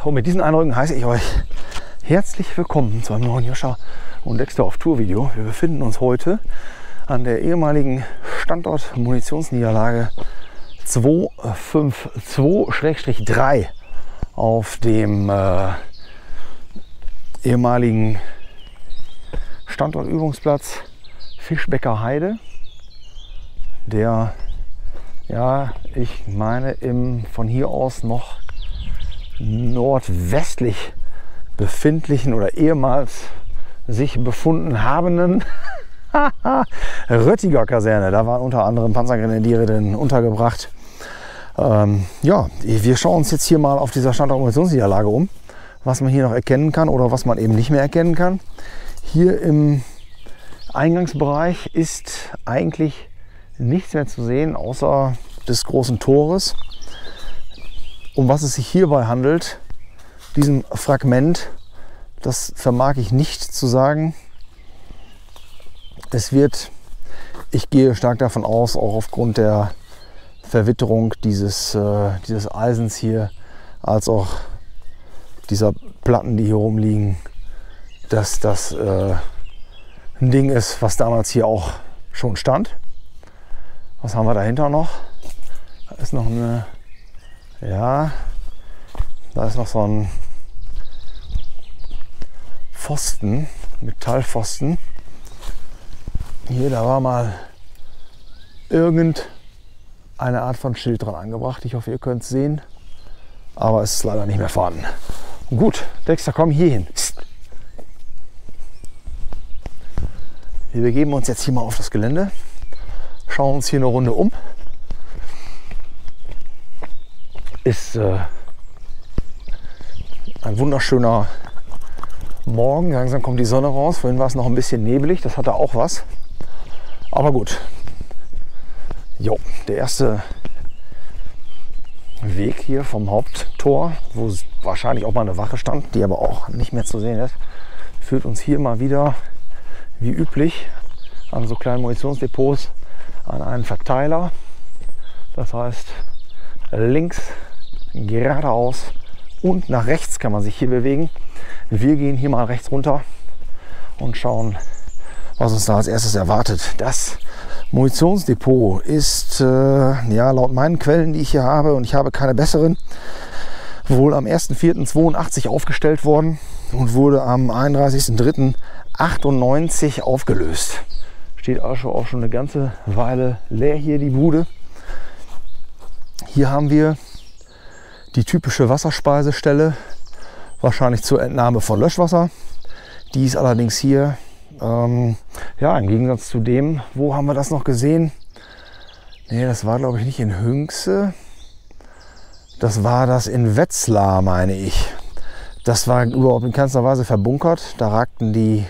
Und mit diesen Eindrücken heiße ich euch herzlich willkommen zu einem neuen Joscha und Dexter auf Tour Video. Wir befinden uns heute an der ehemaligen Standort-Munitionsniederlage 252-3 auf dem ehemaligen Standortübungsplatz Fischbecker Heide, der, ja, ich meine, von hier aus noch nordwestlich befindlichen oder ehemals sich befunden habenden Röttiger Kaserne. Da waren unter anderem Panzergrenadiere drin untergebracht. Ja, wir schauen uns jetzt hier mal auf dieser Standort-Munitionsniederlage um, was man hier noch erkennen kann oder was man eben nicht mehr erkennen kann. Hier im Eingangsbereich ist eigentlich nichts mehr zu sehen, außer des großen Tores. Um was es sich hierbei handelt, diesem Fragment, das vermag ich nicht zu sagen. Es wird, ich gehe stark davon aus, auch aufgrund der Verwitterung dieses Eisens hier, als auch dieser Platten, die hier rumliegen, dass das ein Ding ist, was damals hier auch schon stand. Was haben wir dahinter noch? Da ist noch eine, ja, da ist noch so ein Pfosten, Metallpfosten. Hier, da war mal irgendeine Art von Schild dran angebracht. Ich hoffe, ihr könnt es sehen, aber es ist leider nicht mehr vorhanden. Gut, Dexter, komm hier hin. Wir begeben uns jetzt hier mal auf das Gelände, schauen uns hier eine Runde um. Ist ein wunderschöner Morgen. Langsam kommt die Sonne raus. Vorhin war es noch ein bisschen nebelig, das hatte auch was. Aber gut. Jo, der erste Weg hier vom Haupttor, wo wahrscheinlich auch mal eine Wache stand, die aber auch nicht mehr zu sehen ist, führt uns hier mal wieder, wie üblich, an so kleinen Munitionsdepots an einen Verteiler. Das heißt, links, geradeaus und nach rechts kann man sich hier bewegen. Wir gehen hier mal rechts runter und schauen, was uns da als erstes erwartet. Das Munitionsdepot ist, ja, laut meinen Quellen, die ich hier habe, und ich habe keine besseren, wohl am 1.4.82 aufgestellt worden und wurde am 31.3.98 aufgelöst. Steht also auch schon eine ganze Weile leer hier, die Bude. Hier haben wir die typische Wasserspeisestelle, wahrscheinlich zur Entnahme von Löschwasser. Die ist allerdings hier, ja, im Gegensatz zu dem, wo haben wir das noch gesehen? Nee, das war, glaube ich, nicht in Hünxe. Das war das in Wetzlar, meine ich. Das war überhaupt in keinster Weise verbunkert. Da ragten die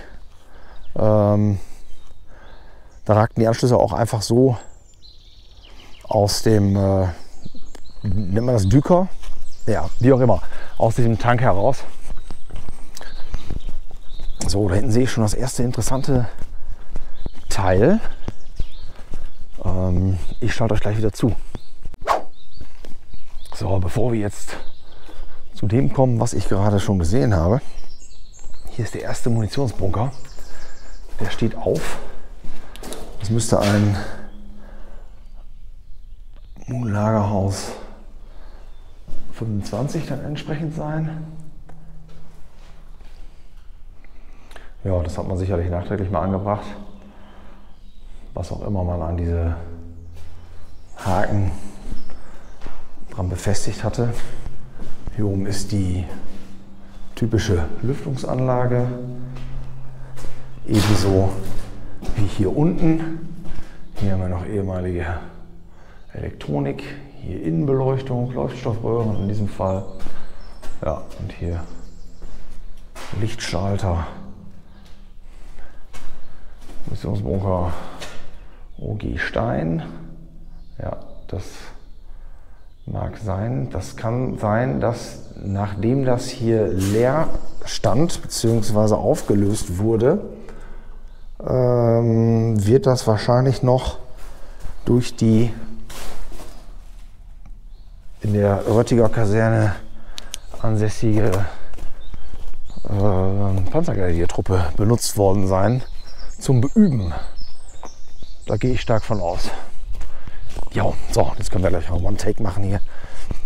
Anschlüsse auch einfach so aus dem, nennt man das Düker? Ja, wie auch immer, aus diesem Tank heraus. So, da hinten sehe ich schon das erste interessante Teil. Ich schaue euch gleich wieder zu. So, bevor wir jetzt zu dem kommen, was ich gerade schon gesehen habe. Hier ist der erste Munitionsbunker. Der steht auf. Das müsste ein Lagerhaus 25 dann entsprechend sein. Ja, das hat man sicherlich nachträglich mal angebracht. Was auch immer man an diese Haken dran befestigt hatte. Hier oben ist die typische Lüftungsanlage. Ebenso wie hier unten. Hier haben wir noch ehemalige Elektronik. Hier Innenbeleuchtung, Leuchtstoffröhren in diesem Fall. Ja, und hier Lichtschalter. Munitionsbunker OG Stein. Ja, das mag sein. Das kann sein, dass nachdem das hier leer stand bzw. aufgelöst wurde, wird das wahrscheinlich noch durch die in der Röttiger Kaserne ansässige Panzergrenadiertruppe benutzt worden sein zum Beüben. Da gehe ich stark von aus. Ja, so, jetzt können wir gleich mal One-Take machen hier.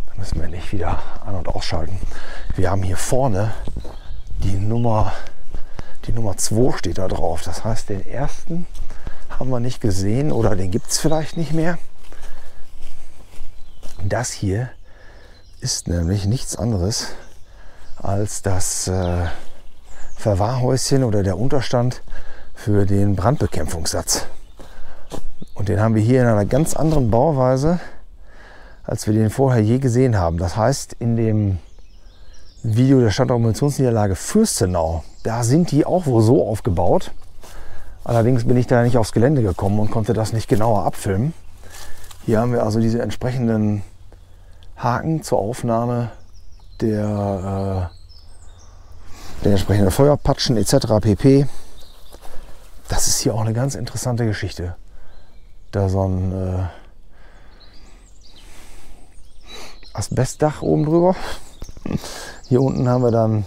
Da müssen wir nicht wieder an- und ausschalten. Wir haben hier vorne die Nummer 2 steht da drauf. Das heißt, den ersten haben wir nicht gesehen oder den gibt es vielleicht nicht mehr. Das hier ist nämlich nichts anderes als das Verwahrhäuschen oder der Unterstand für den Brandbekämpfungssatz. Und den haben wir hier in einer ganz anderen Bauweise, als wir den vorher je gesehen haben. Das heißt, in dem Video der Standort- und Munitionsniederlage Fürstenau, da sind die auch wohl so aufgebaut. Allerdings bin ich da nicht aufs Gelände gekommen und konnte das nicht genauer abfilmen. Hier haben wir also diese entsprechenden Haken zur Aufnahme der entsprechenden Feuerpatschen etc. pp. Das ist hier auch eine ganz interessante Geschichte. Da so ein Asbestdach oben drüber. Hier unten haben wir dann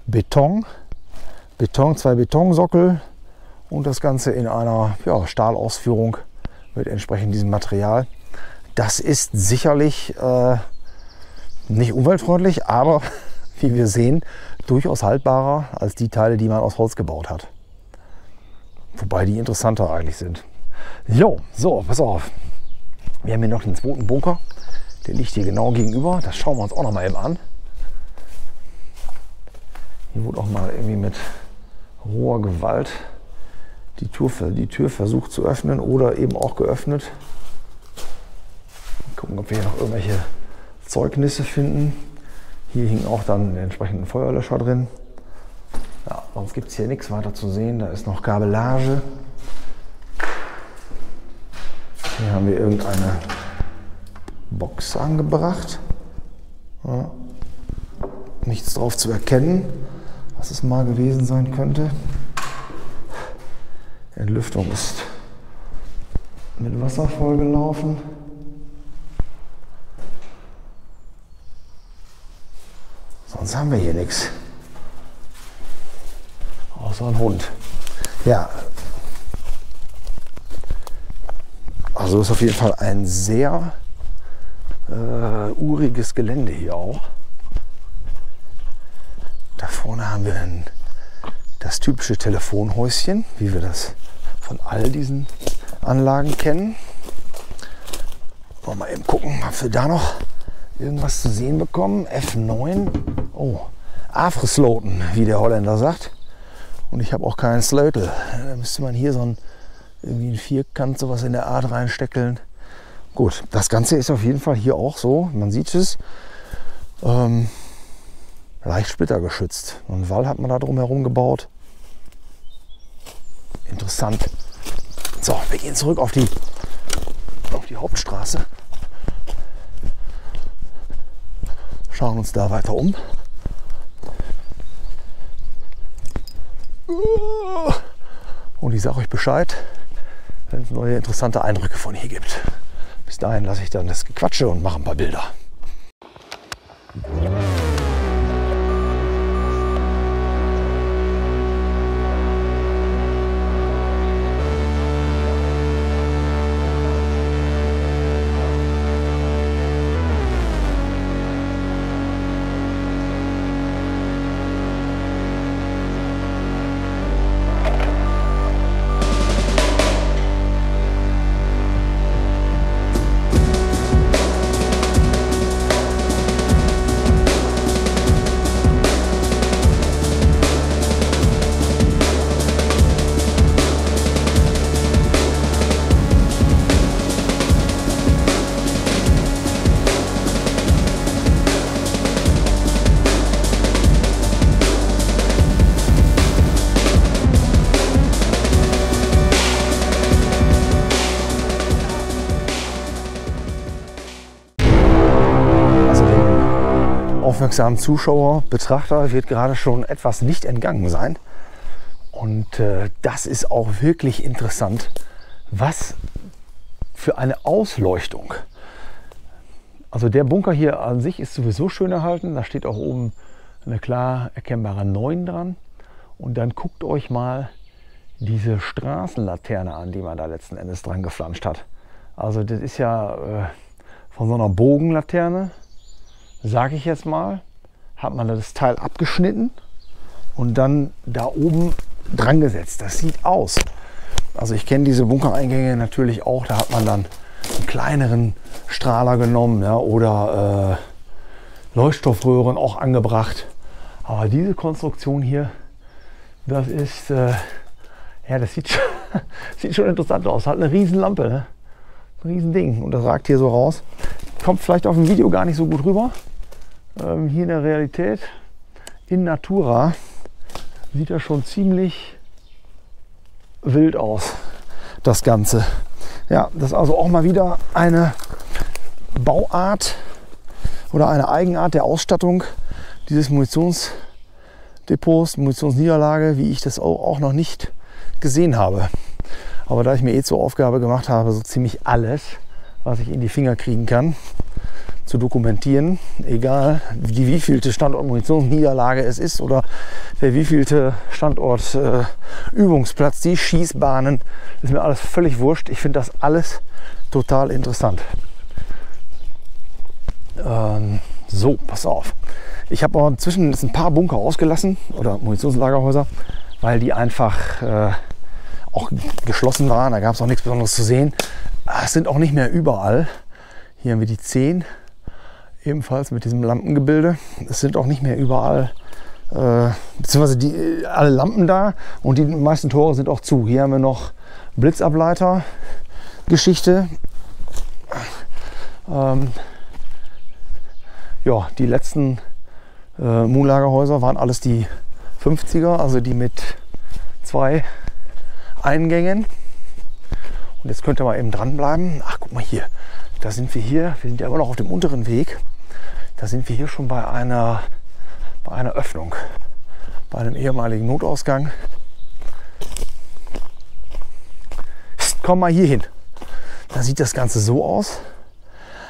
Beton, 2 Betonsockel und das Ganze in einer Stahlausführung mit entsprechend diesem Material. Das ist sicherlich nicht umweltfreundlich, aber wie wir sehen, durchaus haltbarer als die Teile, die man aus Holz gebaut hat. Wobei die interessanter eigentlich sind. Jo, so, pass auf. Wir haben hier noch den zweiten Bunker. Der liegt hier genau gegenüber. Das schauen wir uns auch noch mal eben an. Hier wurde auch mal irgendwie mit roher Gewalt die Tür versucht zu öffnen oder eben auch geöffnet. Mal gucken, ob wir hier noch irgendwelche Zeugnisse finden. Hier hing auch dann der entsprechende Feuerlöscher drin. Ja, sonst gibt es hier nichts weiter zu sehen. Da ist noch Kabellage. Hier haben wir irgendeine Box angebracht. Ja. Nichts drauf zu erkennen, was es mal gewesen sein könnte. Die Entlüftung ist mit Wasser vollgelaufen. Sonst haben wir hier nichts. Außer ein Hund. Ja. Also ist auf jeden Fall ein sehr uriges Gelände hier auch. Da vorne haben wir das typische Telefonhäuschen, wie wir das von all diesen Anlagen kennen. Wollen wir mal eben gucken, ob wir da noch irgendwas zu sehen bekommen. F9. Oh, Afresloten, wie der Holländer sagt. Und ich habe auch keinen Slötel. Da müsste man hier irgendwie ein Vierkant, sowas in der Art reinsteckeln. Gut, das Ganze ist auf jeden Fall hier auch so, man sieht es, leicht splittergeschützt. Einen Wall hat man da drum herum gebaut. Interessant. So, wir gehen zurück auf die Hauptstraße. Schauen uns da weiter um. Und ich sage euch Bescheid, wenn es neue interessante Eindrücke von hier gibt. Bis dahin lasse ich dann das Gequatsche und mache ein paar Bilder. Aufmerksamen Zuschauer, Betrachter wird gerade schon etwas nicht entgangen sein. Und das ist auch wirklich interessant, was für eine Ausleuchtung Also der Bunker hier an sich ist sowieso schön erhalten. Da steht auch oben eine klar erkennbare 9 dran. Und dann guckt euch mal diese Straßenlaterne an, die man da letzten Endes dran geflanscht hat. Also das ist ja von so einer Bogenlaterne, sage ich jetzt mal, hat man das Teil abgeschnitten und dann da oben dran gesetzt. Das sieht aus. Also ich kenne diese Bunkereingänge natürlich auch. Da hat man dann einen kleineren Strahler genommen, ja, oder Leuchtstoffröhren auch angebracht. Aber diese Konstruktion hier, das ist, ja, das sieht schon interessant aus. Hat eine riesen Lampe, ne? Ein riesen Ding. Und das ragt hier so raus. Kommt vielleicht auf dem Video gar nicht so gut rüber. Hier in der Realität, in Natura, sieht das schon ziemlich wild aus, das Ganze. Ja, das ist also auch mal wieder eine Bauart oder eine Eigenart der Ausstattung dieses Munitionsdepots, Munitionsniederlage, wie ich das auch noch nicht gesehen habe. Aber da ich mir zur Aufgabe gemacht habe, so ziemlich alles, was ich in die Finger kriegen kann, zu dokumentieren, egal die wievielte Standort Munitionsniederlage es ist oder der wievielte Standort Übungsplatz, die Schießbahnen, ist mir alles völlig wurscht. Ich finde das alles total interessant. So, pass auf. Ich habe auch inzwischen ein paar Bunker ausgelassen oder Munitionslagerhäuser, weil die einfach auch geschlossen waren. Da gab es auch nichts Besonderes zu sehen. Es sind auch nicht mehr überall. Hier haben wir die 10, ebenfalls mit diesem Lampengebilde. Es sind auch nicht mehr überall, beziehungsweise alle Lampen da und die meisten Tore sind auch zu. Hier haben wir noch Blitzableiter-Geschichte. Ja, die letzten Moon-Lagerhäuser waren alles die 50er, also die mit 2 Eingängen. Und jetzt könnt ihr mal eben dranbleiben. Ach, guck mal hier. Da sind wir hier. Wir sind ja immer noch auf dem unteren Weg. Da sind wir hier schon bei einer Öffnung. Bei einem ehemaligen Notausgang. Psst, komm mal hier hin. Da sieht das Ganze so aus.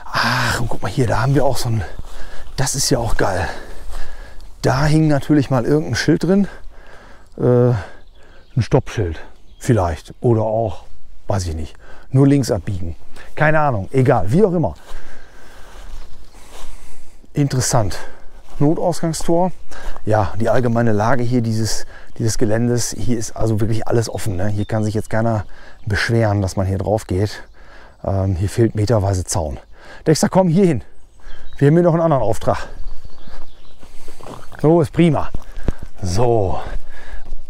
Ach, und guck mal hier. Da haben wir auch so ein... Das ist ja auch geil. Da hing natürlich mal irgendein Schild drin. Ein Stoppschild. Vielleicht. Oder auch, weiß ich nicht, nur links abbiegen. Keine Ahnung, egal, wie auch immer. Interessant. Notausgangstor. Ja, die allgemeine Lage hier dieses Geländes. Hier ist also wirklich alles offen. Ne? Hier kann sich jetzt keiner beschweren, dass man hier drauf geht. Hier fehlt meterweise Zaun. Dexter, komm hier hin. Wir haben hier noch einen anderen Auftrag. So, ist prima. So.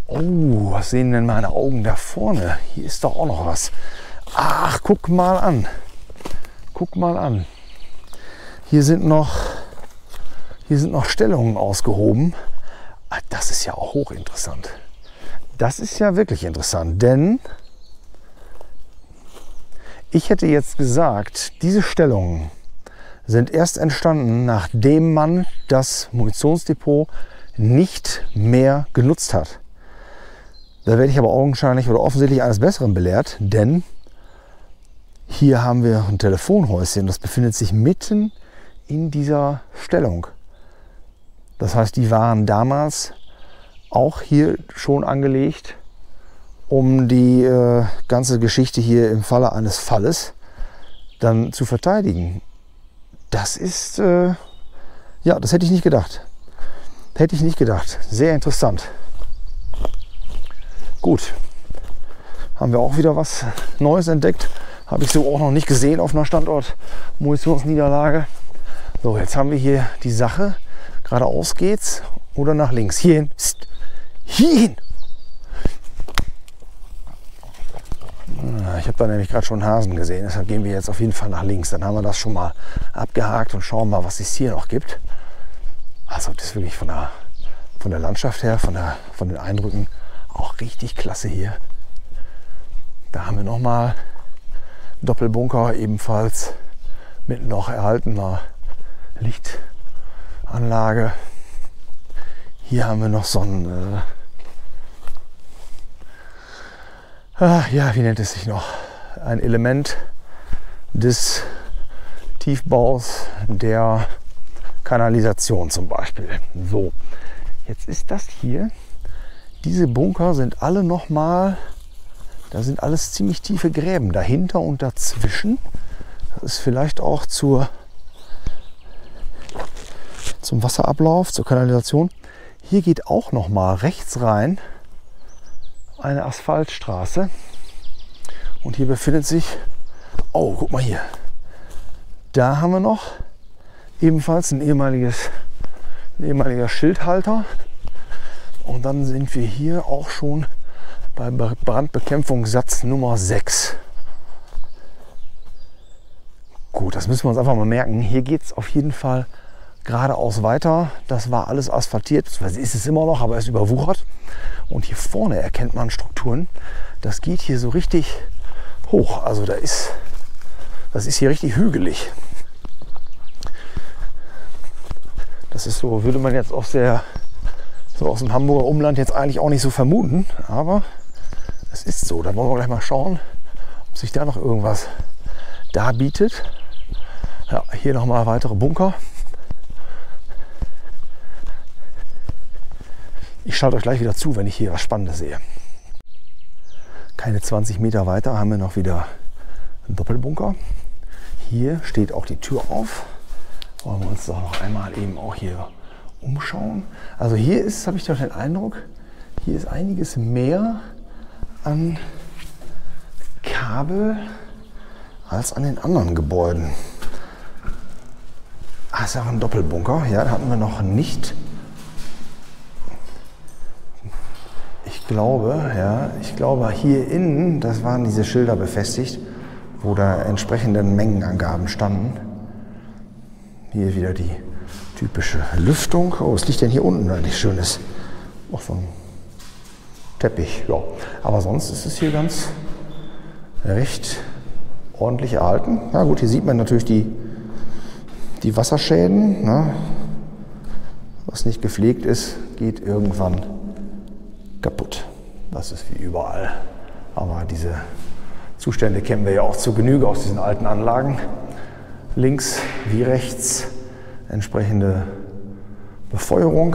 Oh, was sehen denn meine Augen da vorne? Hier ist doch auch noch was. Ach, guck mal an. Guck mal an. Hier sind noch Stellungen ausgehoben. Das ist ja auch hochinteressant. Das ist ja wirklich interessant, denn ich hätte jetzt gesagt, diese Stellungen sind erst entstanden, nachdem man das Munitionsdepot nicht mehr genutzt hat. Da werde ich aber augenscheinlich oder offensichtlich eines Besseren belehrt, denn hier haben wir ein Telefonhäuschen, das befindet sich mitten in dieser Stellung. Das heißt, die waren damals auch hier schon angelegt, um die ganze Geschichte hier im Falle eines Falles dann zu verteidigen. Das ist, ja, das hätte ich nicht gedacht. Hätte ich nicht gedacht. Sehr interessant. Gut, haben wir auch wieder was Neues entdeckt. Habe ich so auch noch nicht gesehen auf einer Standort-Munitionsniederlage. So, jetzt haben wir hier die Sache. Geradeaus geht's oder nach links. Hierhin. Psst. Hierhin. Ich habe da nämlich gerade schon einen Hasen gesehen. Deshalb gehen wir jetzt auf jeden Fall nach links. Dann haben wir das schon mal abgehakt und schauen mal, was es hier noch gibt. Also das ist wirklich von der Landschaft her, von den Eindrücken auch richtig klasse hier. Da haben wir nochmal Doppelbunker, ebenfalls mit noch erhaltener Lichtanlage. Hier haben wir noch so ein, ja, wie nennt es sich noch? Ein Element des Tiefbaus der Kanalisation zum Beispiel. So, jetzt ist das hier, diese Bunker sind alle nochmal, da sind alles ziemlich tiefe Gräben dahinter und dazwischen. Das ist vielleicht auch zum Wasserablauf, zur Kanalisation. Hier geht auch nochmal rechts rein eine Asphaltstraße. Und hier befindet sich, oh, guck mal hier, da haben wir noch ebenfalls ein ehemaliger Schildhalter. Und dann sind wir hier auch schon bei Brandbekämpfungssatz Nummer 6. Gut, das müssen wir uns einfach mal merken. Hier geht es auf jeden Fall geradeaus weiter. Das war alles asphaltiert, beziehungsweise ist es immer noch, aber es ist überwuchert. Und hier vorne erkennt man Strukturen. Das geht hier so richtig hoch. Also das ist hier richtig hügelig. Das ist so, würde man jetzt aus dem Hamburger Umland jetzt eigentlich auch nicht so vermuten. Aber es ist so. Da wollen wir gleich mal schauen, ob sich da noch irgendwas darbietet. Ja, hier nochmal weitere Bunker. Ich schalte euch gleich wieder zu, wenn ich hier was Spannendes sehe. Keine 20 Meter weiter haben wir noch wieder einen Doppelbunker. Hier steht auch die Tür auf. Wollen wir uns doch noch einmal eben auch hier umschauen. Also hier ist, habe ich doch den Eindruck, hier ist einiges mehr an Kabel als an den anderen Gebäuden. Ah, ist ja auch ein Doppelbunker. Ja, da hatten wir noch nicht. Ich glaube hier innen, das waren diese Schilder befestigt, wo da entsprechende Mengenangaben standen. Hier wieder die typische Lüftung. Oh, was liegt denn hier unten eigentlich Schönes? Auch so ein Teppich, ja. Aber sonst ist es hier ganz recht ordentlich erhalten. Ja gut, hier sieht man natürlich die Wasserschäden. Ne? Was nicht gepflegt ist, geht irgendwann kaputt. Das ist wie überall. Aber diese Zustände kennen wir ja auch zur Genüge aus diesen alten Anlagen. Links wie rechts entsprechende Befeuerung.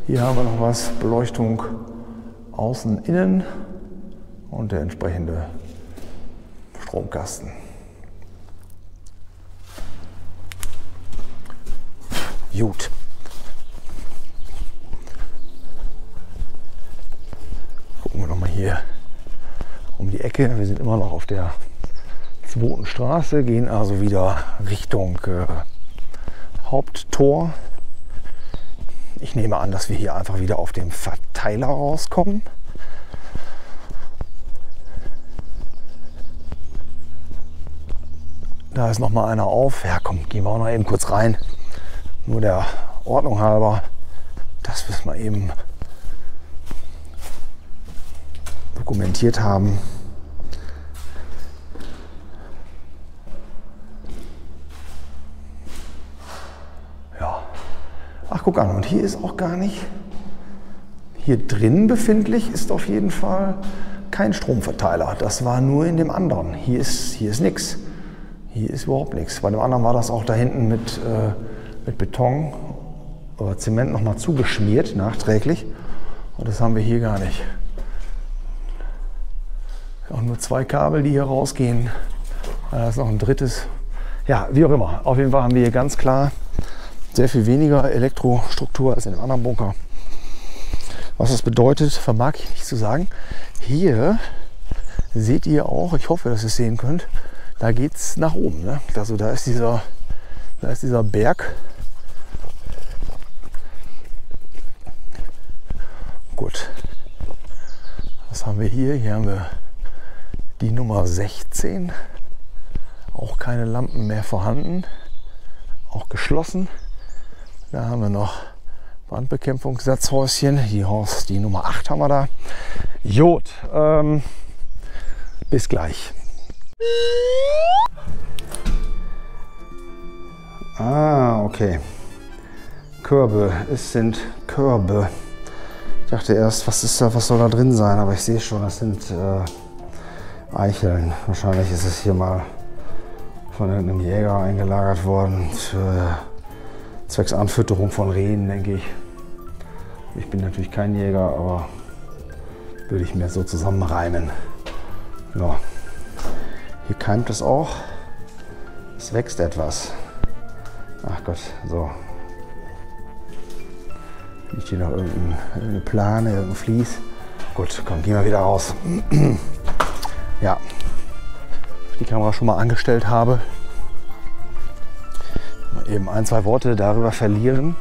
Hier haben wir noch was, Beleuchtung außen, innen und der entsprechende Stromkasten. Gut. Gucken wir noch mal hier um die Ecke. Wir sind immer noch auf der 2. Straße, gehen also wieder Richtung Haupttor. Ich nehme an, dass wir hier einfach wieder auf dem Verteiler rauskommen. Da ist noch mal einer auf. Ja, komm, gehen wir auch noch eben kurz rein. Nur der Ordnung halber, dass wir es mal eben dokumentiert haben. Ja. Ach, guck an, und hier ist auch gar nicht. Hier drin befindlich ist auf jeden Fall kein Stromverteiler. Das war nur in dem anderen. Hier ist nichts. Hier ist überhaupt nichts. Bei dem anderen war das auch da hinten mit Beton oder Zement nochmal zugeschmiert, nachträglich. Und das haben wir hier gar nicht. Auch nur 2 Kabel, die hier rausgehen. Da ist noch ein drittes. Ja, wie auch immer. Auf jeden Fall haben wir hier ganz klar sehr viel weniger Elektrostruktur als in dem anderen Bunker. Was das bedeutet, vermag ich nicht zu sagen. Hier seht ihr auch, ich hoffe, dass ihr es sehen könnt, da geht es nach oben. Ne? Also da ist dieser Berg. Gut. Was haben wir hier? Hier haben wir die Nummer 16. Auch keine Lampen mehr vorhanden. Auch geschlossen. Da haben wir noch Brandbekämpfungssatzhäuschen. Die Nummer 8 haben wir da. Jod. Bis gleich. Ah, okay. Körbe. Es sind Körbe. Ich dachte erst, was soll da drin sein? Aber ich sehe schon, das sind Eicheln. Wahrscheinlich ist es hier mal von einem Jäger eingelagert worden, zwecks Anfütterung von Rehen, denke ich. Ich bin natürlich kein Jäger, aber würde ich mir so zusammenreimen. Ja. Hier keimt es auch. Es wächst etwas. Ach Gott, so. Liegt hier noch irgendeine Plane, irgendein Vlies. Gut, komm, gehen wir wieder raus. Ja, die Kamera schon mal angestellt habe. Mal eben ein, zwei Worte darüber verlieren,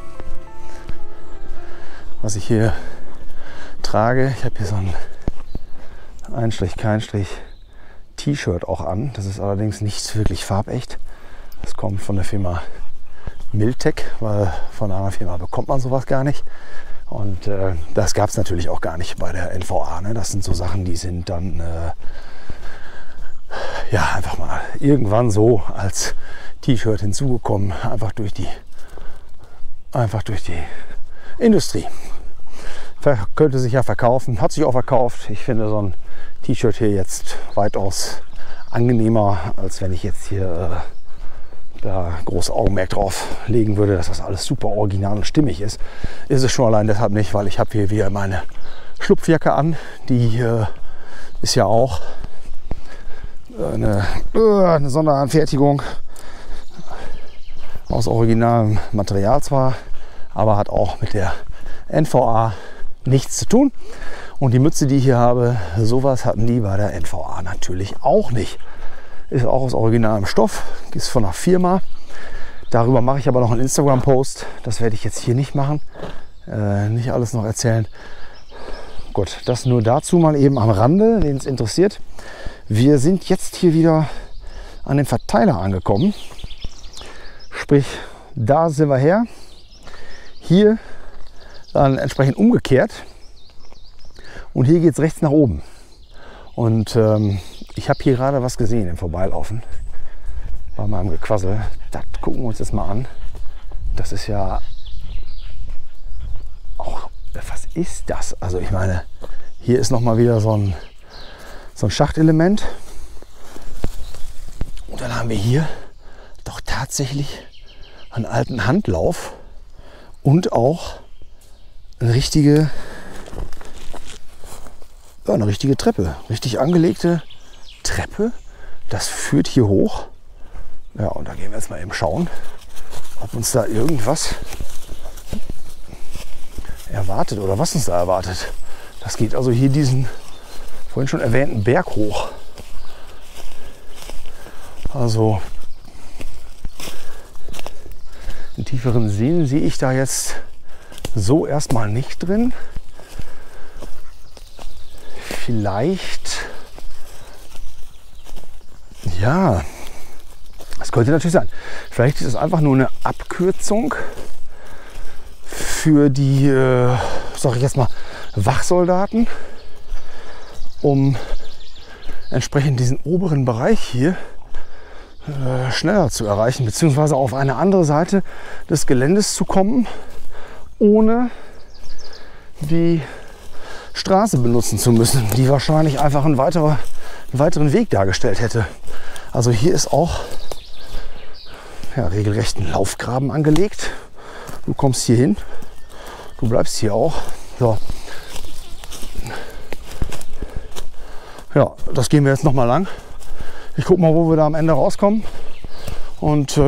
was ich hier trage. Ich habe hier so ein Einstrich-Keinstrich T-Shirt auch an. Das ist allerdings nicht wirklich farbecht. Das kommt von der Firma Miltec, weil von einer Firma bekommt man sowas gar nicht. Und das gab es natürlich auch gar nicht bei der NVA. Ne? Das sind so Sachen, die sind dann ja, einfach mal irgendwann so als T-Shirt hinzugekommen, einfach durch die Industrie. Könnte sich ja verkaufen, hat sich auch verkauft. Ich finde so ein T-Shirt hier jetzt weitaus angenehmer, als wenn ich jetzt hier da groß Augenmerk drauf legen würde, dass das alles super original und stimmig ist. Ist es schon allein deshalb nicht, weil ich habe hier wieder meine Schlupfjacke an. Die ist ja auch eine Sonderanfertigung aus originalem Material zwar, aber hat auch mit der NVA nichts zu tun. Und die Mütze, die ich hier habe, sowas hatten die bei der NVA natürlich auch nicht. Ist auch aus originalem Stoff, ist von einer Firma. Darüber mache ich aber noch einen Instagram-Post. Das werde ich jetzt hier nicht machen, nicht alles noch erzählen. Gut, das nur dazu mal eben am Rande, wen es interessiert. Wir sind jetzt hier wieder an dem Verteiler angekommen. Sprich, da sind wir her. Hier dann entsprechend umgekehrt. Und hier geht es rechts nach oben. Und ich habe hier gerade was gesehen im Vorbeilaufen. Bei meinem Gequassel. Das gucken wir uns jetzt mal an. Das ist ja auch, was ist das? Also ich meine, hier ist noch mal wieder so ein Schachtelement. Und dann haben wir hier doch tatsächlich einen alten Handlauf und auch eine richtige Treppe. Richtig angelegte Treppe. Das führt hier hoch. Ja, und da gehen wir jetzt mal eben schauen, ob uns da irgendwas erwartet oder was uns da erwartet. Das geht also hier diesen vorhin schon erwähnten Berg hoch. Also einen tieferen Sinn sehe ich da jetzt so erstmal nicht drin. Vielleicht, ja, das könnte natürlich sein. Vielleicht ist es einfach nur eine Abkürzung für die, sag ich jetzt mal, Wachsoldaten, um entsprechend diesen oberen Bereich hier schneller zu erreichen, beziehungsweise auf eine andere Seite des Geländes zu kommen, ohne die Straße benutzen zu müssen, die wahrscheinlich einfach einen weiteren Weg dargestellt hätte. Also hier ist auch ja, regelrecht ein Laufgraben angelegt. Du kommst hier hin, du bleibst hier auch. So. Ja, das gehen wir jetzt noch mal lang. Ich gucke mal, wo wir da am Ende rauskommen. Und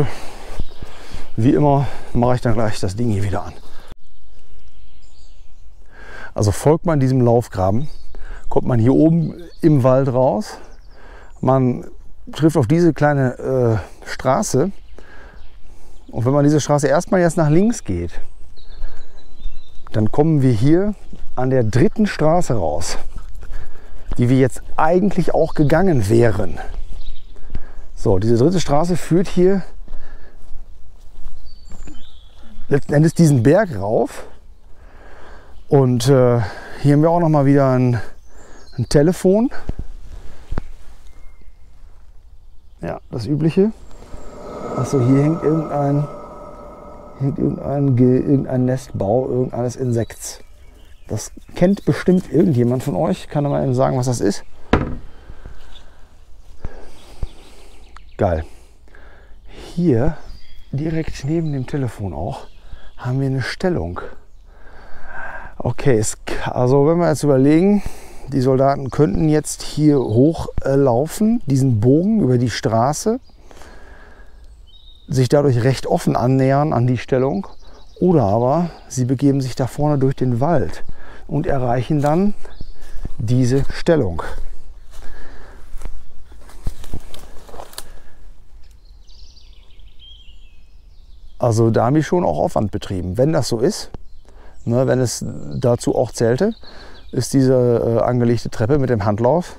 wie immer mache ich dann gleich das Ding hier wieder an. Also folgt man diesem Laufgraben, kommt man hier oben im Wald raus. Man trifft auf diese kleine Straße. Und wenn man diese Straße erstmal jetzt nach links geht, dann kommen wir hier an der dritten Straße raus, die wir jetzt eigentlich auch gegangen wären. So, diese dritte Straße führt hier letzten Endes diesen Berg rauf. Und hier haben wir auch noch mal wieder ein Telefon. Ja, das Übliche. Achso, hier hängt irgendein Nestbau irgendeines Insekts. Das kennt bestimmt irgendjemand von euch. Kann er mal eben sagen, was das ist? Geil. hier direkt neben dem Telefon auch haben wir eine Stellung. Okay, also wenn wir jetzt überlegen, die Soldaten könnten jetzt hier hochlaufen, diesen Bogen über die Straße, sich dadurch recht offen annähern an die Stellung, oder aber sie begeben sich da vorne durch den Wald und erreichen dann diese Stellung. Also da haben wir schon auch Aufwand betrieben. Wenn das so ist, ne, wenn es dazu auch zählte, ist diese angelegte Treppe mit dem Handlauf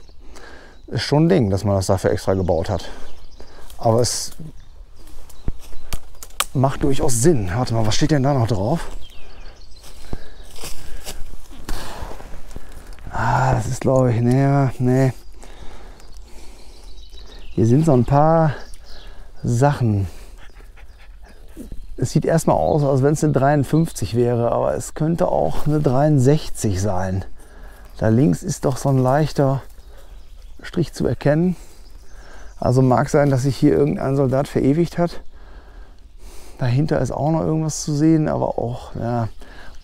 ist schon ein Ding, dass man das dafür extra gebaut hat. Aber es macht durchaus Sinn. Warte mal, was steht denn da noch drauf? Das ist, glaube ich, nee. Hier sind so ein paar Sachen. Es sieht erstmal aus, als wenn es eine 53 wäre, aber es könnte auch eine 63 sein. Da links ist doch so ein leichter Strich zu erkennen. Also mag sein, dass sich hier irgendein Soldat verewigt hat. Dahinter ist auch noch irgendwas zu sehen, aber auch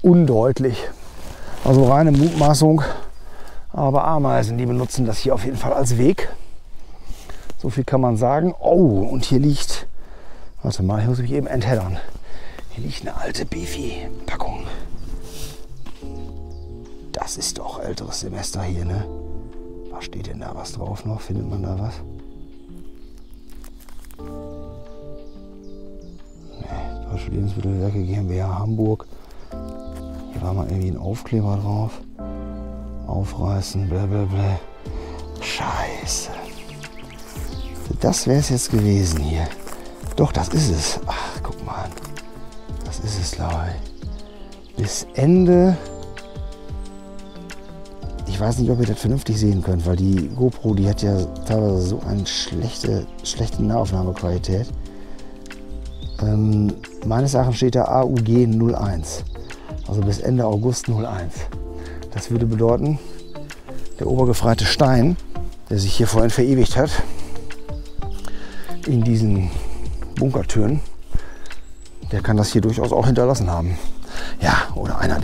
undeutlich. Also reine Mutmaßung. Aber Ameisen, die benutzen das hier auf jeden Fall als Weg. So viel kann man sagen. Oh, und hier liegt, warte mal, ich muss mich eben entheddern. Hier liegt eine alte Beefy-Packung. Das ist doch älteres Semester hier, ne? Was steht denn da was drauf noch? Findet man da was? Ne, Deutsche Lebensmittelwerke GmbH Hamburg. Hier war mal irgendwie ein Aufkleber drauf. Aufreißen, blablabla. Scheiße. Das wäre es jetzt gewesen hier. Doch, das ist es. Ach, guck mal. Das ist es, glaube ich. Bis Ende. Ich weiß nicht, ob ihr das vernünftig sehen könnt, weil die GoPro, die hat ja teilweise so eine schlechte Nahaufnahmequalität. Meines Erachtens steht da AUG 01. Also bis Ende August 01. Das würde bedeuten, der obergefreite Stein, der sich hier vorhin verewigt hat, in diesen Bunkertüren, der kann das hier durchaus auch hinterlassen haben. Ja, oder einer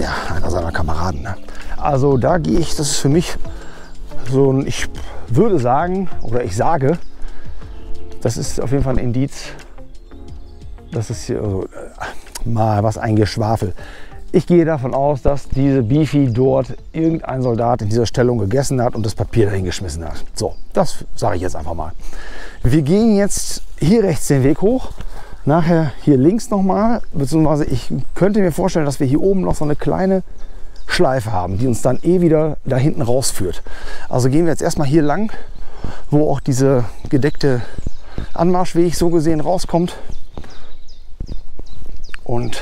seiner Kameraden. Ne? Also da gehe ich, das ist für mich so ein, ich würde sagen, oder ich sage, das ist auf jeden Fall ein Indiz, das ist hier mal was ein Geschwafel. Ich gehe davon aus, dass diese Beefy dort irgendein Soldat in dieser Stellung gegessen hat und das Papier dahin geschmissen hat. So, das sage ich jetzt einfach mal. Wir gehen jetzt hier rechts den Weg hoch, nachher hier links nochmal, beziehungsweise ich könnte mir vorstellen, dass wir hier oben noch so eine kleine Schleife haben, die uns dann wieder da hinten rausführt. Also gehen wir jetzt erstmal hier lang, wo auch diese gedeckte Anmarschweg so gesehen rauskommt. Und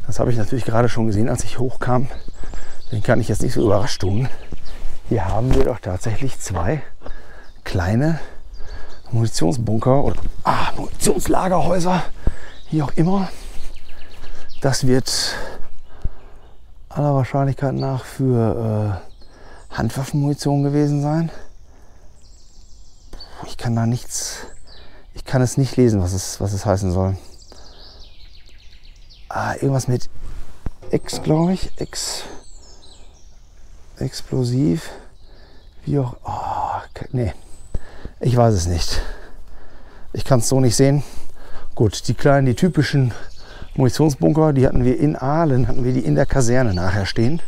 das habe ich natürlich gerade schon gesehen, als ich hochkam. Den kann ich jetzt nicht so überrascht tun. Hier haben wir doch tatsächlich zwei kleine Munitionsbunker oder Munitionslagerhäuser, wie auch immer. Das wird aller Wahrscheinlichkeit nach für Handwaffenmunition gewesen sein. Ich kann da nichts, ich kann es nicht lesen, was es heißen soll. Irgendwas mit X, glaube ich. Explosiv. Wie auch. Nee. Ich weiß es nicht. Ich kann es so nicht sehen. Gut, die typischen Munitionsbunker, die hatten wir in Aalen, hatten wir die in der Kaserne nachher stehen.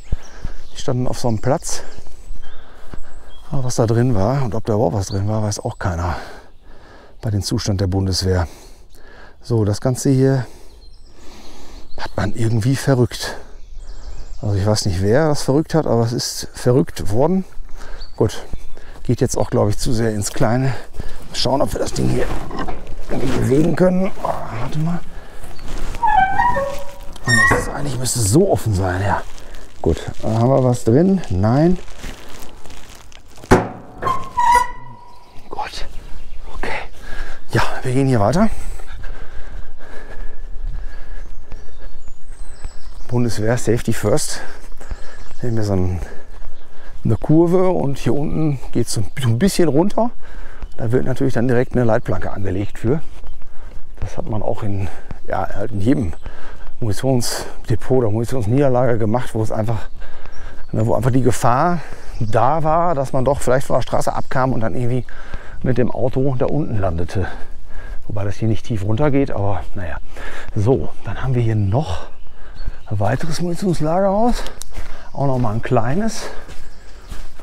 Die standen auf so einem Platz. Aber was da drin war und ob da überhaupt was drin war, weiß auch keiner. Bei dem Zustand der Bundeswehr. So, das Ganze hier hat man irgendwie verrückt. Also ich weiß nicht, wer das verrückt hat, aber es ist verrückt worden. Gut, geht jetzt auch, glaube ich, zu sehr ins Kleine. Mal schauen, ob wir das Ding hier irgendwie bewegen können. Oh, warte mal. Und jetzt ist eigentlich, müsste es so offen sein, ja. Gut, haben wir was drin? Nein. Gut, okay. Ja, wir gehen hier weiter. Bundeswehr, Safety First. Hier haben wir so eine Kurve und hier unten geht es so ein bisschen runter. Da wird natürlich dann direkt eine Leitplanke angelegt für. Das hat man auch in, ja, halt in jedem Munitionsdepot oder Munitionsniederlager gemacht, wo es einfach, wo einfach die Gefahr da war, dass man doch vielleicht von der Straße abkam und dann irgendwie mit dem Auto da unten landete. Wobei das hier nicht tief runter geht, aber naja. So, dann haben wir hier noch ein weiteres Munitionslagerhaus. Auch noch mal ein kleines.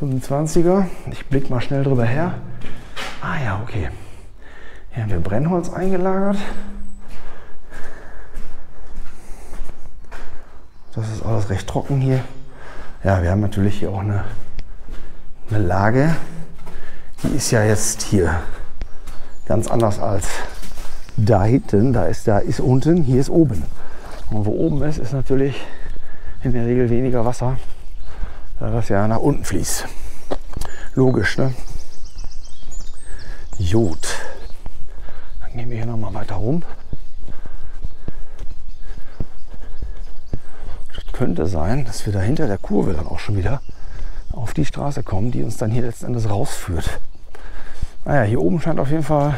25er. Ich blicke mal schnell drüber her. Ah ja, okay. Hier haben wir Brennholz eingelagert. Das ist alles recht trocken hier. Ja, wir haben natürlich hier auch eine Lage. Die ist ja jetzt hier ganz anders als da hinten. Da ist unten, hier ist oben. Und wo oben ist, ist natürlich in der Regel weniger Wasser, da das ja nach unten fließt. Logisch, ne? Gut. Dann gehen wir hier noch mal weiter rum. Das könnte sein, dass wir da hinter der Kurve dann auch schon wieder auf die Straße kommen, die uns dann hier letzten Endes rausführt. Naja, hier oben scheint auf jeden Fall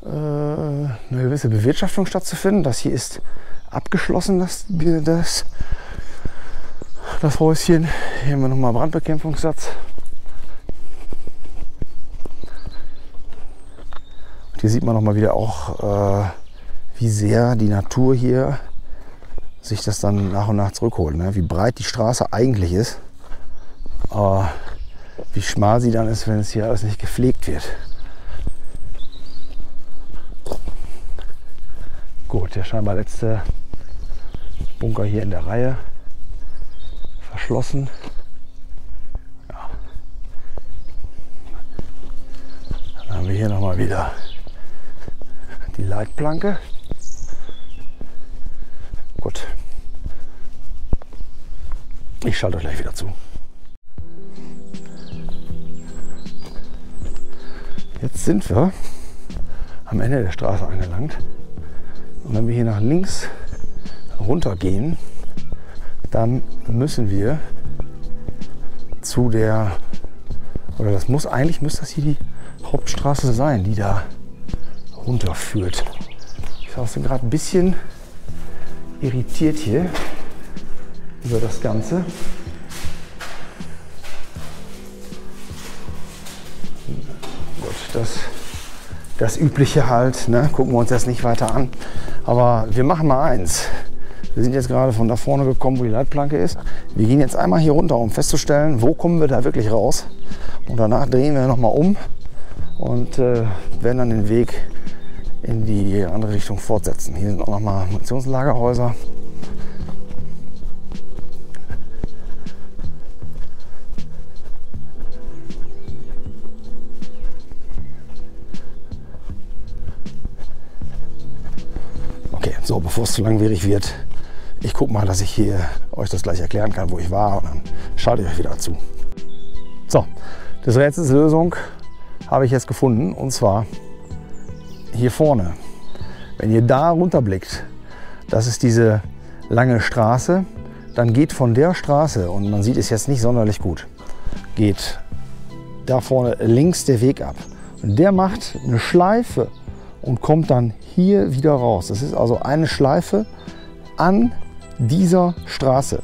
eine gewisse Bewirtschaftung stattzufinden. Das hier ist abgeschlossen, das Häuschen. Hier haben wir nochmal Brandbekämpfungssatz. Und hier sieht man nochmal wieder auch, wie sehr die Natur hier sich das dann nach und nach zurückholt. Ne? Wie breit die Straße eigentlich ist, aber wie schmal sie dann ist, wenn es hier alles nicht gepflegt wird. Gut, der scheinbar letzte Bunker hier in der Reihe verschlossen. Ja. Dann haben wir hier nochmal wieder die Leitplanke. Gut. Ich schalte euch gleich wieder zu. Jetzt sind wir am Ende der Straße angelangt. Und wenn wir hier nach links runter gehen, dann müssen wir zu der, oder eigentlich müsste das hier die Hauptstraße sein, die da runterführt. Ich bin gerade ein bisschen irritiert hier über das Ganze. Gut, das Übliche halt, ne? Gucken wir uns das nicht weiter an. Aber wir machen mal eins. Wir sind jetzt gerade von da vorne gekommen, wo die Leitplanke ist. Wir gehen jetzt einmal hier runter, um festzustellen, wo kommen wir da wirklich raus. Und danach drehen wir nochmal um und werden dann den Weg in die andere Richtung fortsetzen. Hier sind auch nochmal Munitionslagerhäuser. So, bevor es zu langwierig wird, ich gucke mal, dass ich hier euch das gleich erklären kann, wo ich war, und dann schalte ich euch wieder zu. So, das Rätsels Lösung habe ich jetzt gefunden, und zwar hier vorne. Wenn ihr da runterblickt, das ist diese lange Straße, dann geht von der Straße, und man sieht es jetzt nicht sonderlich gut, geht da vorne links der Weg ab. Und der macht eine Schleife und kommt dann hier wieder raus. Das ist also eine Schleife an dieser Straße.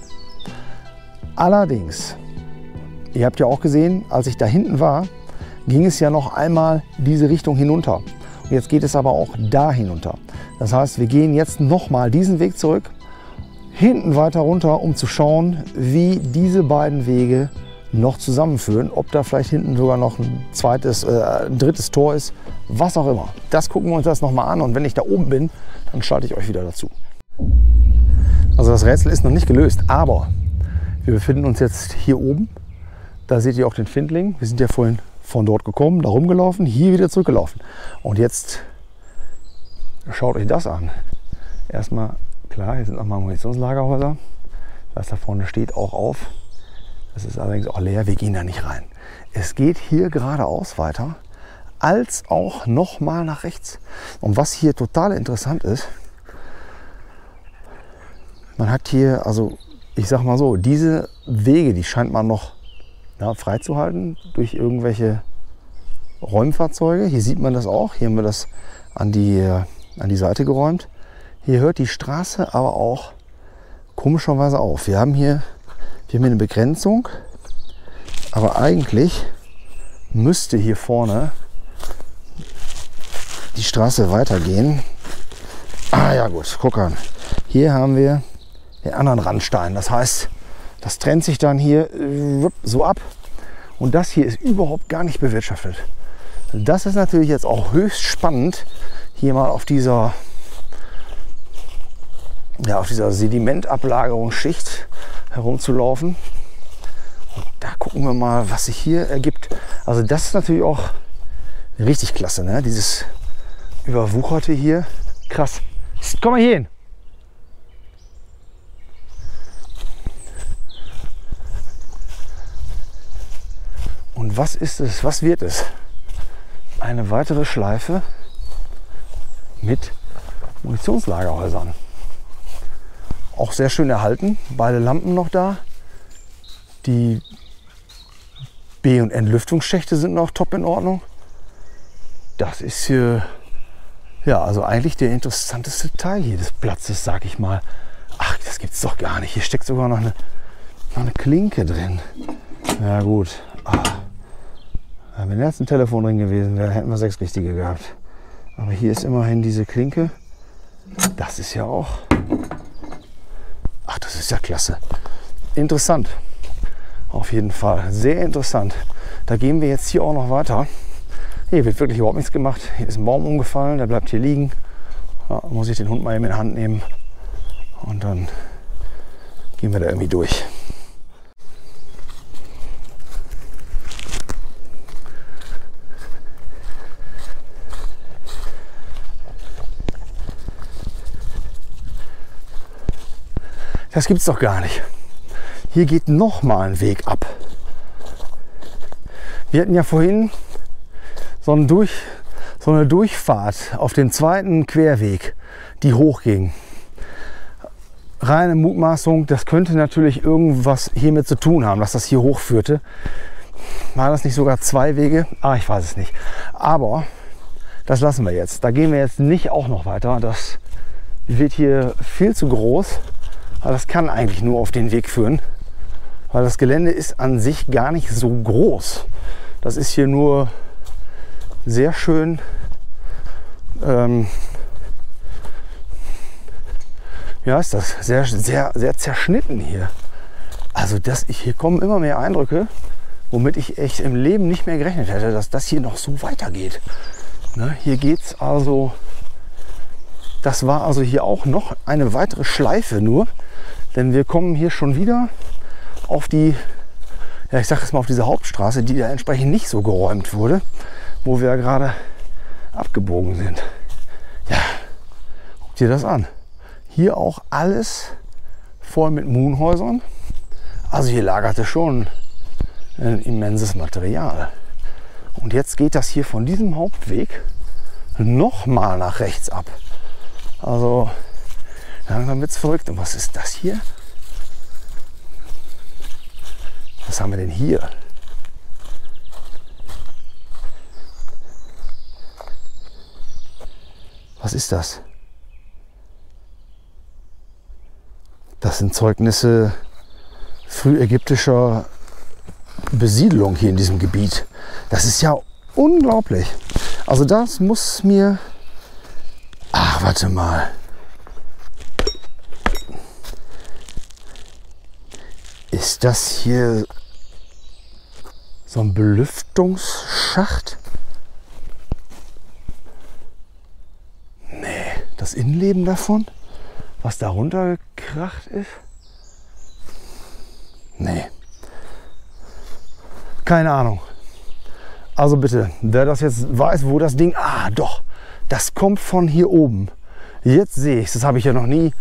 Allerdings, ihr habt ja auch gesehen, als ich da hinten war, ging es ja noch einmal diese Richtung hinunter. Und jetzt geht es aber auch da hinunter. Das heißt, wir gehen jetzt noch mal diesen Weg zurück, hinten weiter runter, um zu schauen, wie diese beiden Wege noch zusammenführen, ob da vielleicht hinten sogar noch ein drittes Tor ist, was auch immer. Das gucken wir uns das nochmal an, und wenn ich da oben bin, dann schalte ich euch wieder dazu. Also das Rätsel ist noch nicht gelöst, aber wir befinden uns jetzt hier oben. Da seht ihr auch den Findling. Wir sind ja vorhin von dort gekommen, da rumgelaufen, hier wieder zurückgelaufen. Und jetzt schaut euch das an. Erstmal, klar, hier sind nochmal Munitionslagerhäuser. Das da vorne steht auch auf. Das ist allerdings auch leer, wir gehen da nicht rein. Es geht hier geradeaus weiter, als auch noch mal nach rechts. Und was hier total interessant ist, man hat hier, also ich sag mal so, diese Wege, die scheint man noch freizuhalten durch irgendwelche Räumfahrzeuge. Hier sieht man das auch. Hier haben wir das an die Seite geräumt. Hier hört die Straße aber auch komischerweise auf. Wir haben hier eine Begrenzung, aber eigentlich müsste hier vorne die Straße weitergehen. Ah ja gut, guck an. Hier haben wir den anderen Randstein. Das heißt, das trennt sich dann hier so ab. Und das hier ist überhaupt gar nicht bewirtschaftet. Das ist natürlich jetzt auch höchst spannend, hier mal auf dieser Sedimentablagerungsschicht herumzulaufen. Und da gucken wir mal, was sich hier ergibt. Also das ist natürlich auch richtig klasse, ne? Dieses Überwucherte hier. Krass. Komm mal hier hin. Und was ist es? Was wird es? Eine weitere Schleife mit Munitionslagerhäusern. Auch sehr schön erhalten. Beide Lampen noch da. Die B- und Entlüftungsschächte sind noch top in Ordnung. Das ist hier, ja, also eigentlich der interessanteste Teil hier des Platzes, sag ich mal. Ach, das gibt's doch gar nicht. Hier steckt sogar noch eine Klinke drin. Ja gut. Wenn jetzt ein Telefon drin gewesen wäre, hätten wir 6 richtige gehabt. Aber hier ist immerhin diese Klinke. Das ist ja auch... Ach, das ist ja klasse. Interessant. Auf jeden Fall. Sehr interessant. Da gehen wir jetzt hier auch noch weiter. Hier wird wirklich überhaupt nichts gemacht. Hier ist ein Baum umgefallen, der bleibt hier liegen. Da muss ich den Hund mal eben in die Hand nehmen. Und dann gehen wir da irgendwie durch. Das gibt's doch gar nicht. Hier geht noch mal ein Weg ab. Wir hatten ja vorhin so eine Durchfahrt auf dem zweiten Querweg, die hochging. Reine Mutmaßung, das könnte natürlich irgendwas hiermit zu tun haben, dass das hier hochführte. War das nicht sogar 2 Wege? Ich weiß es nicht. Aber das lassen wir jetzt. Da gehen wir jetzt nicht auch noch weiter. Das wird hier viel zu groß. Aber das kann eigentlich nur auf den Weg führen, weil das Gelände ist an sich gar nicht so groß. Das ist hier nur sehr schön wie heißt das? Sehr zerschnitten hier. Also hier kommen immer mehr Eindrücke, womit ich echt im Leben nicht mehr gerechnet hätte, dass das hier noch so weitergeht. Ne? Hier geht's also, das war also hier auch noch eine weitere Schleife nur. Denn wir kommen hier schon wieder auf die, ja, ich sage jetzt mal auf diese Hauptstraße, die da entsprechend nicht so geräumt wurde, wo wir ja gerade abgebogen sind. Ja, guck dir das an. Hier auch alles voll mit Moonhäusern. Also hier lagerte schon ein immenses Material. Und jetzt geht das hier von diesem Hauptweg nochmal nach rechts ab. Also langsam wird es verrückt. Und was ist das hier? Was haben wir denn hier? Was ist das? Das sind Zeugnisse frühägyptischer Besiedelung hier in diesem Gebiet. Das ist ja unglaublich. Also das muss mir... Ach, warte mal. Ist das hier so ein Belüftungsschacht? Nee, das Innenleben davon, was da runtergekracht ist? Nee. Keine Ahnung. Also bitte, wer das jetzt weiß, wo das Ding... doch, das kommt von hier oben. Jetzt sehe ich es, das habe ich ja noch nie.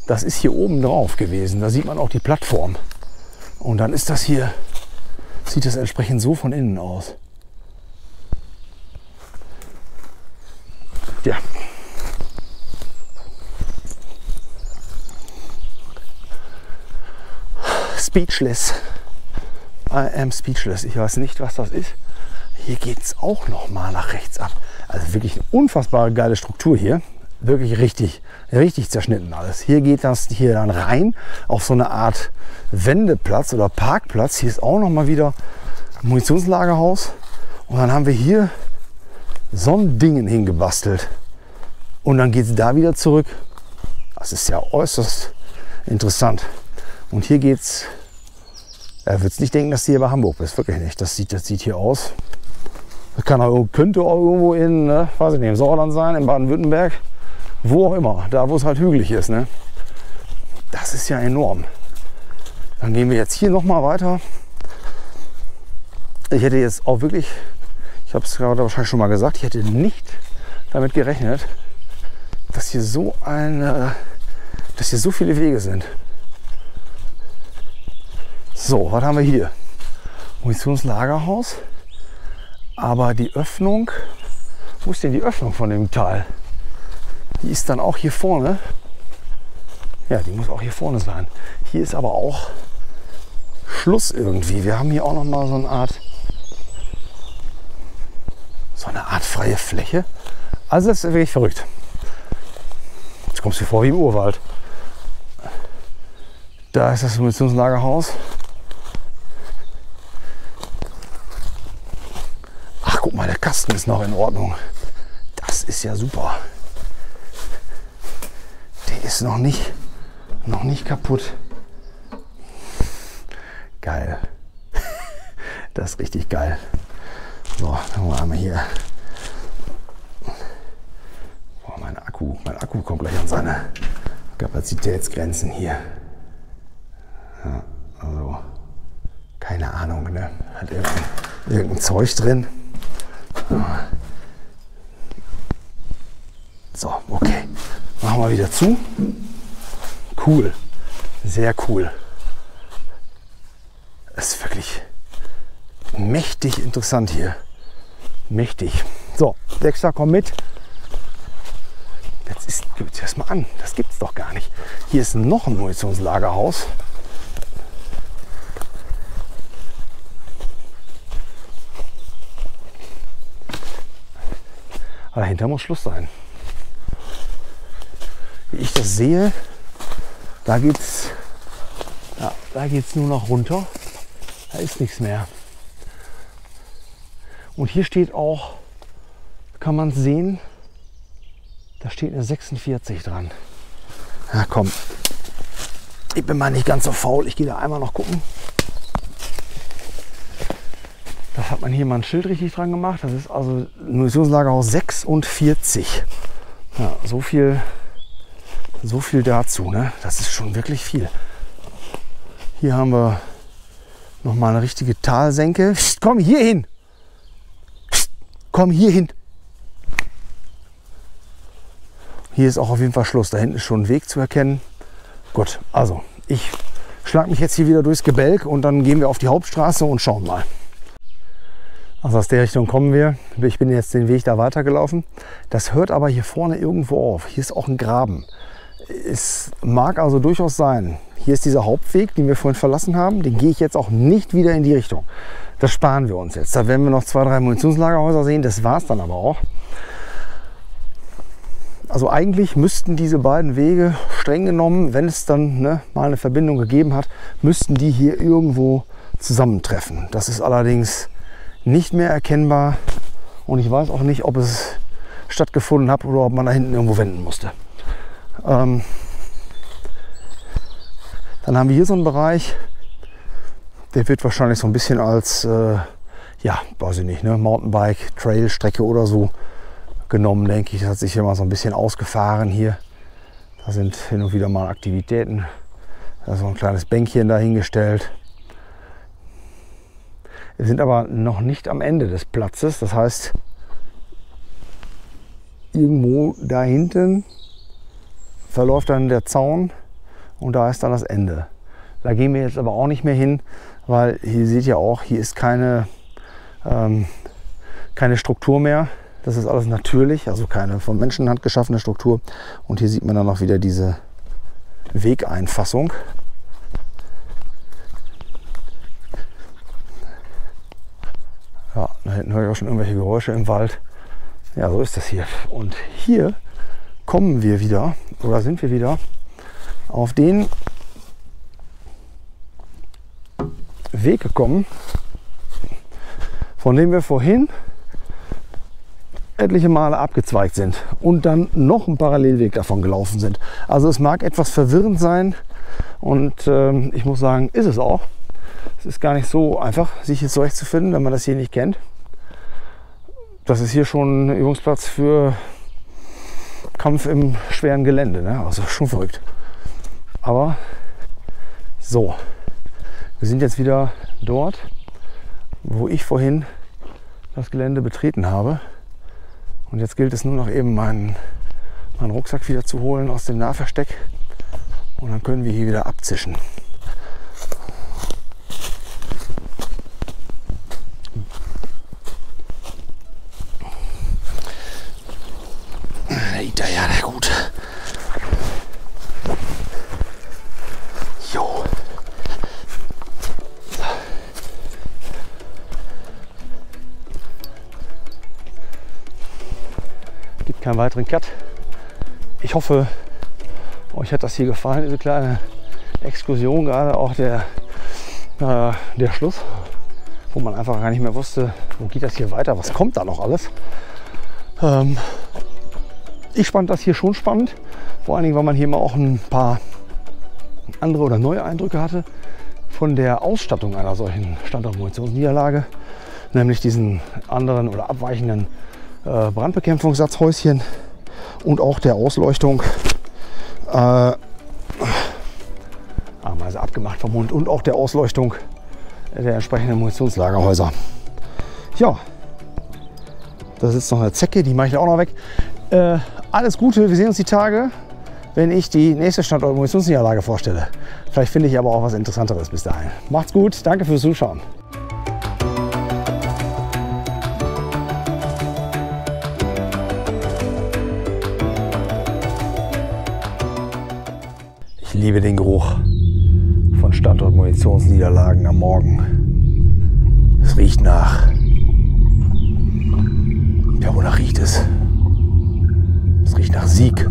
Das ist hier oben drauf gewesen. Da sieht man auch die Plattform. Und dann ist das hier, sieht das entsprechend so von innen aus. Ja. Speechless. I am speechless. Ich weiß nicht, was das ist. Hier geht es auch noch mal nach rechts ab. Also wirklich eine unfassbare geile Struktur hier. Wirklich richtig zerschnitten alles. Hier geht das hier dann rein auf so eine Art Wendeplatz oder Parkplatz. Hier ist auch noch mal wieder ein Munitionslagerhaus. Und dann haben wir hier so ein Ding hingebastelt. Und dann geht es da wieder zurück. Das ist ja äußerst interessant. Und hier geht's. Er wird nicht denken, dass du hier bei Hamburg bist. Wirklich nicht. Das sieht hier aus. Das könnte auch irgendwo in, weiß ich nicht, im Sauerland sein, in Baden-Württemberg. Wo auch immer. Da, wo es halt hügelig ist. Ne? Das ist ja enorm. Dann gehen wir jetzt hier noch mal weiter. Ich hätte jetzt auch wirklich, ich habe es gerade wahrscheinlich schon mal gesagt, ich hätte nicht damit gerechnet, dass hier so viele Wege sind. So, was haben wir hier? Munitionslagerhaus. Aber die Öffnung, wo ist denn die Öffnung von dem Teil? Die ist dann auch hier vorne. Ja, die muss auch hier vorne sein. Hier ist aber auch Schluss irgendwie. Wir haben hier auch noch mal so eine Art freie Fläche. Also das ist wirklich verrückt. Jetzt kommst du dir vor wie im Urwald. Da ist das Munitionslagerhaus. Ach, guck mal, der Kasten ist noch in Ordnung. Das ist ja super. Der ist noch nicht kaputt. Geil. Das ist richtig geil. So, dann haben wir hier. Boah, mein Akku kommt gleich an seine Kapazitätsgrenzen hier. Ja, also, keine Ahnung, ne? Hat irgendein Zeug drin. So, okay. Machen wir wieder zu. Cool. Sehr cool. Das ist wirklich mächtig interessant hier. Mächtig. So, Dexter, komm mit. Guck dir das mal an. Das gibt's doch gar nicht. Hier ist noch ein Munitionslagerhaus. Aber dahinter muss Schluss sein. Wie ich das sehe, da geht's nur noch runter. Da ist nichts mehr. Und hier steht auch, kann man sehen, da steht eine 46 dran. Na komm, ich bin mal nicht ganz so faul. Ich gehe da einmal noch gucken. Das hat man hier mal ein Schild richtig dran gemacht. Das ist also Munitionslagerhaus 46. Ja, so viel dazu. Ne? Das ist schon wirklich viel. Hier haben wir noch mal eine richtige Talsenke. Psst, komm hier hin. Psst, komm hier hin. Hier ist auch auf jeden Fall Schluss. Da hinten ist schon ein Weg zu erkennen. Gut, also ich schlage mich jetzt hier wieder durchs Gebälk und dann gehen wir auf die Hauptstraße und schauen mal. Also aus der Richtung kommen wir. Ich bin jetzt den Weg da weitergelaufen. Das hört aber hier vorne irgendwo auf. Hier ist auch ein Graben. Es mag also durchaus sein, hier ist dieser Hauptweg, den wir vorhin verlassen haben. Den gehe ich jetzt auch nicht wieder in die Richtung. Das sparen wir uns jetzt. Da werden wir noch 2, 3 Munitionslagerhäuser sehen. Das war es dann aber auch. Also eigentlich müssten diese beiden Wege streng genommen, wenn es dann mal eine Verbindung gegeben hat, müssten die hier irgendwo zusammentreffen. Das ist allerdings nicht mehr erkennbar und ich weiß auch nicht, ob es stattgefunden hat oder ob man da hinten irgendwo wenden musste. Dann haben wir hier so einen Bereich, der wird wahrscheinlich so ein bisschen als, ja, weiß ich nicht, Mountainbike, Trail-Strecke oder so genommen, denke ich. Das hat sich hier mal so ein bisschen ausgefahren hier. Da sind hin und wieder mal Aktivitäten. Da ist so ein kleines Bänkchen dahingestellt. Wir sind aber noch nicht am Ende des Platzes. Das heißt, irgendwo da hinten verläuft dann der Zaun und da ist dann das Ende. Da gehen wir jetzt aber auch nicht mehr hin, weil hier seht ihr auch, hier ist keine Struktur mehr. Das ist alles natürlich, also keine von Menschenhand geschaffene Struktur. Und hier sieht man dann noch wieder diese Wegeinfassung. Ja, Da hinten höre ich auch schon irgendwelche Geräusche im Wald. Ja, so ist das hier. Und hier kommen wir wieder, oder sind wir wieder, auf den Weg gekommen, von dem wir vorhin etliche Male abgezweigt sind und dann noch einen Parallelweg davon gelaufen sind. Also es mag etwas verwirrend sein und ich muss sagen, ist es auch. Es ist gar nicht so einfach, sich hier zurechtzufinden, wenn man das hier nicht kennt. Das ist hier schon ein Übungsplatz für Kampf im schweren Gelände, ne? Also schon verrückt. Aber so, wir sind jetzt wieder dort, wo ich vorhin das Gelände betreten habe. Und jetzt gilt es nur noch eben meinen Rucksack wieder zu holen aus dem Nahversteck. Und dann können wir hier wieder abzischen. Ja, na gut. Jo. Gibt keinen weiteren Cut. Ich hoffe, euch hat das hier gefallen, diese kleine Exkursion, gerade auch der Schluss, wo man einfach gar nicht mehr wusste, wo geht das hier weiter, was kommt da noch alles. Ich fand das hier schon spannend, vor allen Dingen, weil man hier mal auch ein paar andere oder neue Eindrücke hatte von der Ausstattung einer solchen Standortmunitionsniederlage, nämlich diesen anderen oder abweichenden Brandbekämpfungssatzhäuschen und auch der Ausleuchtung, Ameise abgemacht vom Mund, und auch der Ausleuchtung der entsprechenden Munitionslagerhäuser. Ja, das ist noch eine Zecke, die mache ich auch noch weg. Alles Gute, wir sehen uns die Tage, wenn ich die nächste Standort-Munitionsniederlage vorstelle. Vielleicht finde ich aber auch was Interessanteres bis dahin. Macht's gut, danke fürs Zuschauen. Ich liebe den Geruch von Standort-Munitionsniederlagen am Morgen. Es riecht nach... Ja, wonach riecht es? Es riecht nach Sieg.